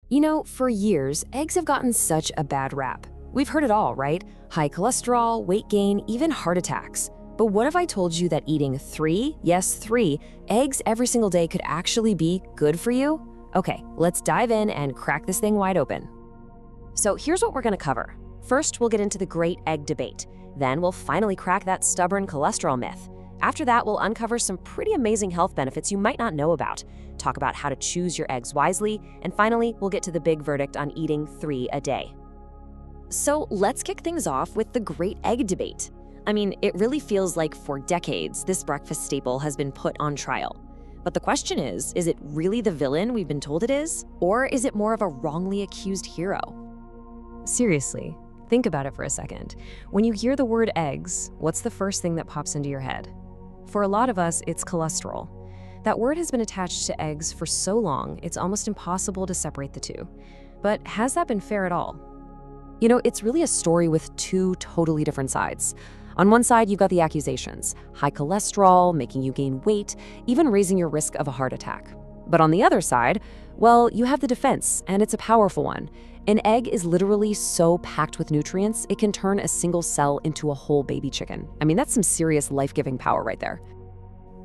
You know, for years, eggs have gotten such a bad rap. We've heard it all, right? High cholesterol, weight gain, even heart attacks. But what if I told you that eating yes, three, eggs every single day could actually be good for you? Okay, let's dive in and crack this thing wide open. So here's what we're gonna cover. First, we'll get into the great egg debate. Then we'll finally crack that stubborn cholesterol myth. After that, we'll uncover some pretty amazing health benefits you might not know about, talk about how to choose your eggs wisely, and finally, we'll get to the big verdict on eating 3 a day. So let's kick things off with the great egg debate. I mean, it really feels like for decades, this breakfast staple has been put on trial. But the question is it really the villain we've been told it is? Or is it more of a wrongly accused hero? Seriously, think about it for a second. When you hear the word eggs, what's the first thing that pops into your head? For a lot of us, it's cholesterol. That word has been attached to eggs for so long, it's almost impossible to separate the two. But has that been fair at all? You know, it's really a story with two totally different sides. On one side, you've got the accusations, high cholesterol, making you gain weight, even raising your risk of a heart attack. But on the other side, well, you have the defense, and it's a powerful one. An egg is literally so packed with nutrients, it can turn a single cell into a whole baby chicken. I mean, that's some serious life-giving power right there.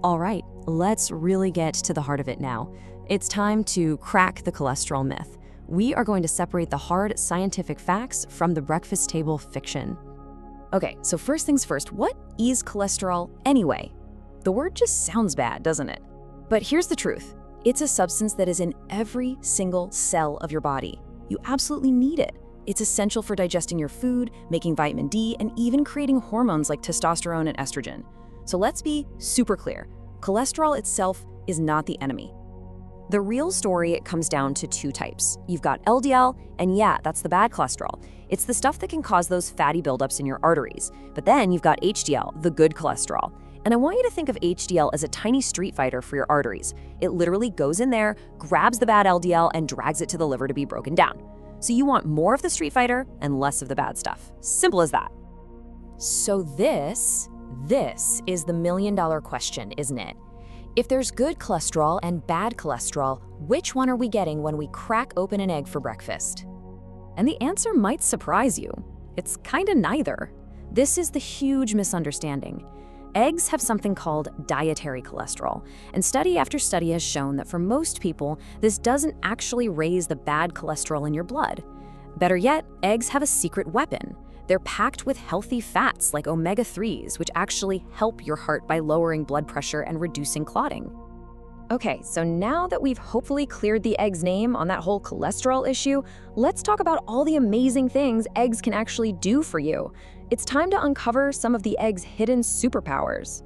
All right, let's really get to the heart of it now. It's time to crack the cholesterol myth. We are going to separate the hard scientific facts from the breakfast table fiction. Okay, so first things first, what is cholesterol anyway? The word just sounds bad, doesn't it? But here's the truth. It's a substance that is in every single cell of your body. You absolutely need it. It's essential for digesting your food, making vitamin D, and even creating hormones like testosterone and estrogen. So let's be super clear. Cholesterol itself is not the enemy. The real story comes down to two types. You've got LDL, and yeah, that's the bad cholesterol. It's the stuff that can cause those fatty buildups in your arteries. But then you've got HDL, the good cholesterol. And I want you to think of HDL as a tiny street fighter for your arteries. It literally goes in there, grabs the bad LDL, and drags it to the liver to be broken down. So you want more of the street fighter and less of the bad stuff. Simple as that. So this is the million-dollar question, isn't it? If there's good cholesterol and bad cholesterol, which one are we getting when we crack open an egg for breakfast? And the answer might surprise you. It's kinda neither. This is the huge misunderstanding. Eggs have something called dietary cholesterol, and study after study has shown that for most people, this doesn't actually raise the bad cholesterol in your blood. Better yet, eggs have a secret weapon. They're packed with healthy fats like omega-3s, which actually help your heart by lowering blood pressure and reducing clotting. Okay, so now that we've hopefully cleared the egg's name on that whole cholesterol issue, let's talk about all the amazing things eggs can actually do for you. It's time to uncover some of the egg's hidden superpowers.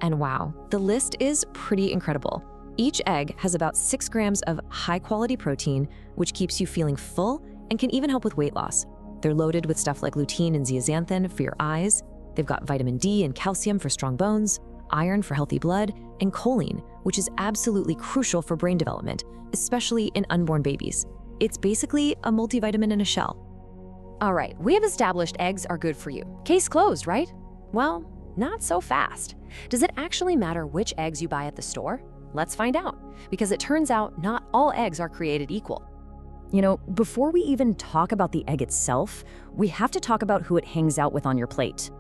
And wow, the list is pretty incredible. Each egg has about 6 grams of high-quality protein, which keeps you feeling full and can even help with weight loss. They're loaded with stuff like lutein and zeaxanthin for your eyes. They've got vitamin D and calcium for strong bones, iron for healthy blood, and choline, which is absolutely crucial for brain development, especially in unborn babies. It's basically a multivitamin in a shell. All right, we have established eggs are good for you. Case closed, right? Well, not so fast. Does it actually matter which eggs you buy at the store? Let's find out, because it turns out not all eggs are created equal. You know, before we even talk about the egg itself, we have to talk about who it hangs out with on your plate.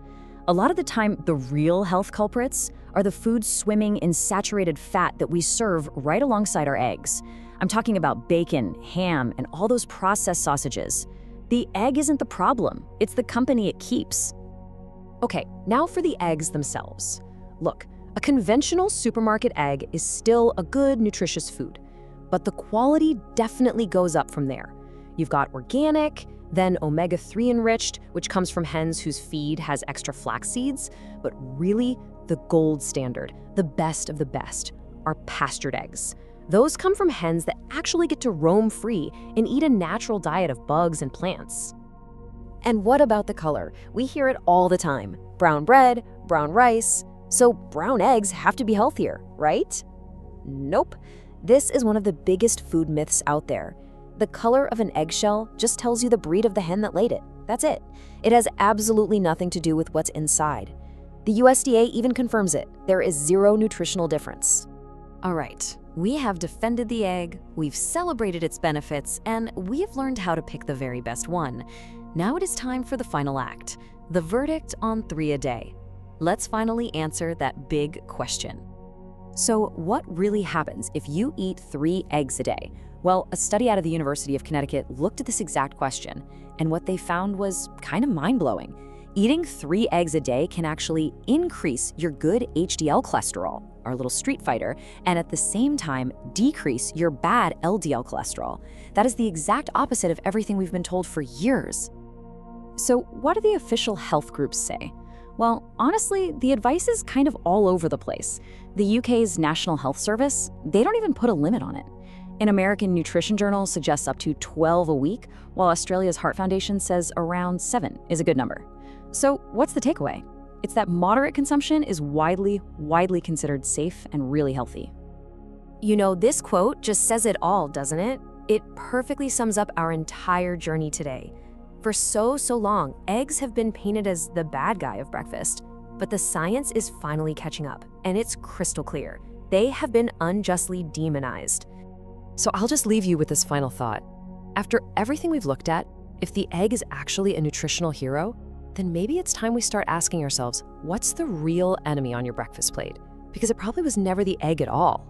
A lot of the time, the real health culprits are the foods swimming in saturated fat that we serve right alongside our eggs. I'm talking about bacon, ham, and all those processed sausages. The egg isn't the problem, it's the company it keeps. Okay, now for the eggs themselves. Look, a conventional supermarket egg is still a good, nutritious food, but the quality definitely goes up from there. You've got organic, then omega-3 enriched, which comes from hens whose feed has extra flax seeds, but really, the gold standard, the best of the best, are pastured eggs. Those come from hens that actually get to roam free and eat a natural diet of bugs and plants. And what about the color? We hear it all the time. Brown bread, brown rice. So brown eggs have to be healthier, right? Nope. This is one of the biggest food myths out there. The color of an eggshell just tells you the breed of the hen that laid it. That's it. It has absolutely nothing to do with what's inside. The USDA even confirms it. There is zero nutritional difference. All right, we have defended the egg, we've celebrated its benefits, and we've learned how to pick the very best one. Now it is time for the final act, the verdict on 3 a day. Let's finally answer that big question. So what really happens if you eat 3 eggs a day? Well, a study out of the University of Connecticut looked at this exact question, and what they found was kind of mind-blowing. Eating 3 eggs a day can actually increase your good HDL cholesterol, our little street fighter, and at the same time decrease your bad LDL cholesterol. That is the exact opposite of everything we've been told for years. So what do the official health groups say? Well, honestly, the advice is kind of all over the place. The UK's National Health Service, they don't even put a limit on it. An American Nutrition Journal suggests up to 12 a week, while Australia's Heart Foundation says around 7 is a good number. So what's the takeaway? It's that moderate consumption is widely considered safe and really healthy. You know, this quote just says it all, doesn't it? It perfectly sums up our entire journey today. For so long, eggs have been painted as the bad guy of breakfast, but the science is finally catching up, and it's crystal clear. They have been unjustly demonized. So I'll just leave you with this final thought. After everything we've looked at, if the egg is actually a nutritional hero, then maybe it's time we start asking ourselves, what's the real enemy on your breakfast plate? Because it probably was never the egg at all.